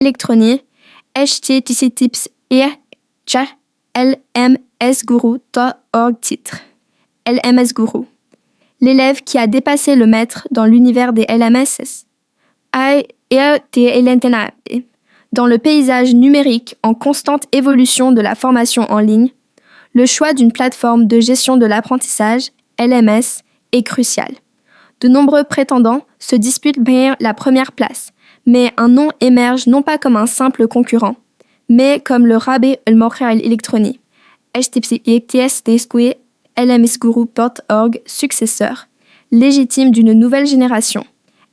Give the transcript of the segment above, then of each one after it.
électronique https lmsguru.org titre. LMS Guru. L'élève qui a dépassé le maître dans l'univers des LMS dans le paysage numérique en constante évolution de la formation en ligne, le choix d'une plateforme de gestion de l'apprentissage, LMS, est crucial. De nombreux prétendants se disputent la première place, mais un nom émerge non pas comme un simple concurrent, mais comme le Rabi al-Mawqi' al-Elektroni, LMSguru.org, successeur, légitime d'une nouvelle génération.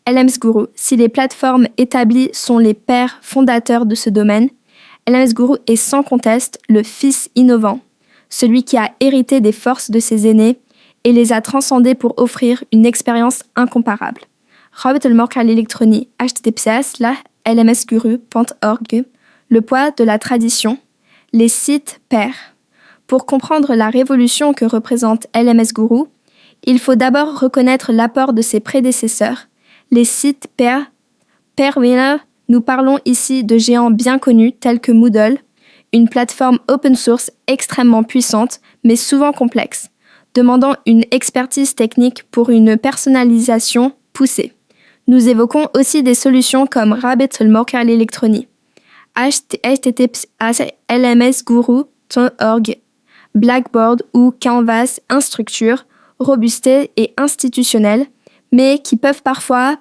LMS Guru, si les plateformes établies sont les pères fondateurs de ce domaine, LMS Guru est sans conteste le fils innovant, celui qui a hérité des forces de ses aînés et les a transcendés pour offrir une expérience incomparable. Rabi al-Mawqi' al-Elektroni, https://lmsguru.org, le poids de la tradition, les sites pairs. Pour comprendre la révolution que représente LMS Guru, il faut d'abord reconnaître l'apport de ses prédécesseurs, les sites pairs. Nous parlons ici de géants bien connus tels que Moodle, une plateforme open source extrêmement puissante mais souvent complexe, demandant une expertise technique pour une personnalisation poussée. Nous évoquons aussi des solutions comme Rabi al-Mawqi' al-Elektroni, https://lmsguru.org, Blackboard ou Canvas, structure, robustée et institutionnelle, mais qui peuvent parfois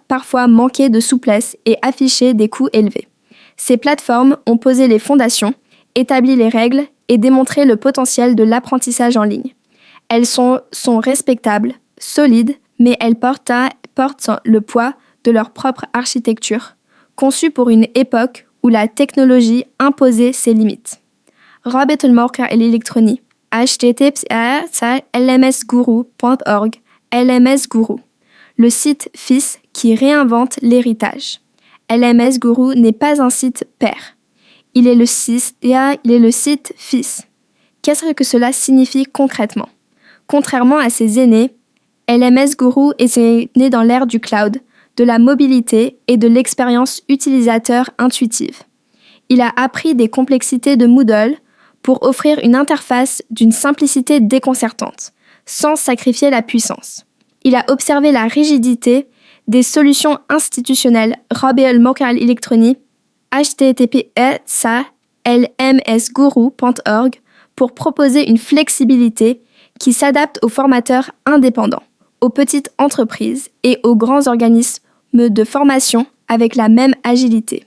manquer de souplesse et afficher des coûts élevés. Ces plateformes ont posé les fondations, établi les règles et démontré le potentiel de l'apprentissage en ligne. Elles sont respectables, solides, mais elles portent le poids de leur propre architecture, conçue pour une époque où la technologie imposait ses limites. Rabi al-Mawqi' al-Elektroni, https://lmsguru.org, LMS Guru, le site fils qui réinvente l'héritage. LMS Guru n'est pas un site père. Il est le site fils. Qu'est-ce que cela signifie concrètement? Contrairement à ses aînés, LMS Guru est né dans l'ère du cloud, de la mobilité et de l'expérience utilisateur intuitive. Il a appris des complexités de Moodle pour offrir une interface d'une simplicité déconcertante, sans sacrifier la puissance. Il a observé la rigidité des solutions institutionnelles Rabi al-Mawqi' al-Elektroni, https://lmsguru.org, pour proposer une flexibilité qui s'adapte aux formateurs indépendants, aux petites entreprises et aux grands organismes de formation avec la même agilité.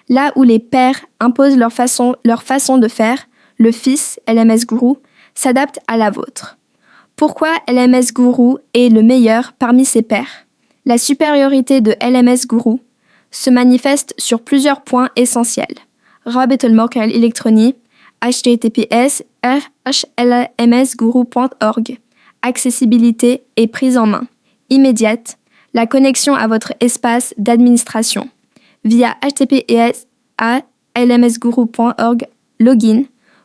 Là où les pairs imposent leur façon de faire, le fils, LMS Guru, s'adapte à la vôtre. Pourquoi LMS Guru est le meilleur parmi ses pairs? La supériorité de LMS Guru se manifeste sur plusieurs points essentiels. Rabi al-Mawqi' al-Elektroni, https://lmsguru.org, accessibilité et prise en main immédiate, la connexion à votre espace d'administration via https://lmsguru.org, login,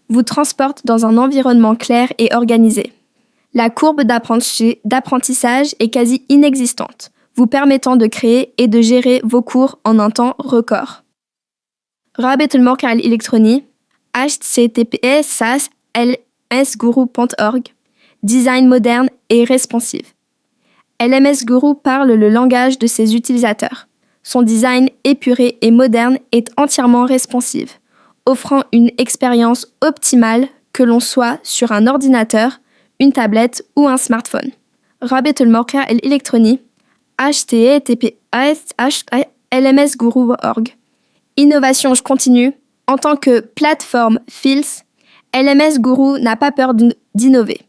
vous transporte dans un environnement clair et organisé. La courbe d'apprentissage est quasi inexistante, vous permettant de créer et de gérer vos cours en un temps record. Rabi al-Mawqi' al-Elektroni, https://lmsguru.org, design moderne et responsive. LMS Guru parle le langage de ses utilisateurs. Son design épuré et moderne est entièrement responsive, offrant une expérience optimale que l'on soit sur un ordinateur, une tablette ou un smartphone. Rabi al-Mawqi' al-Elektroni, https://lmsguru.org. Innovation continue. En tant que plateforme fils, LMS Guru n'a pas peur d'innover.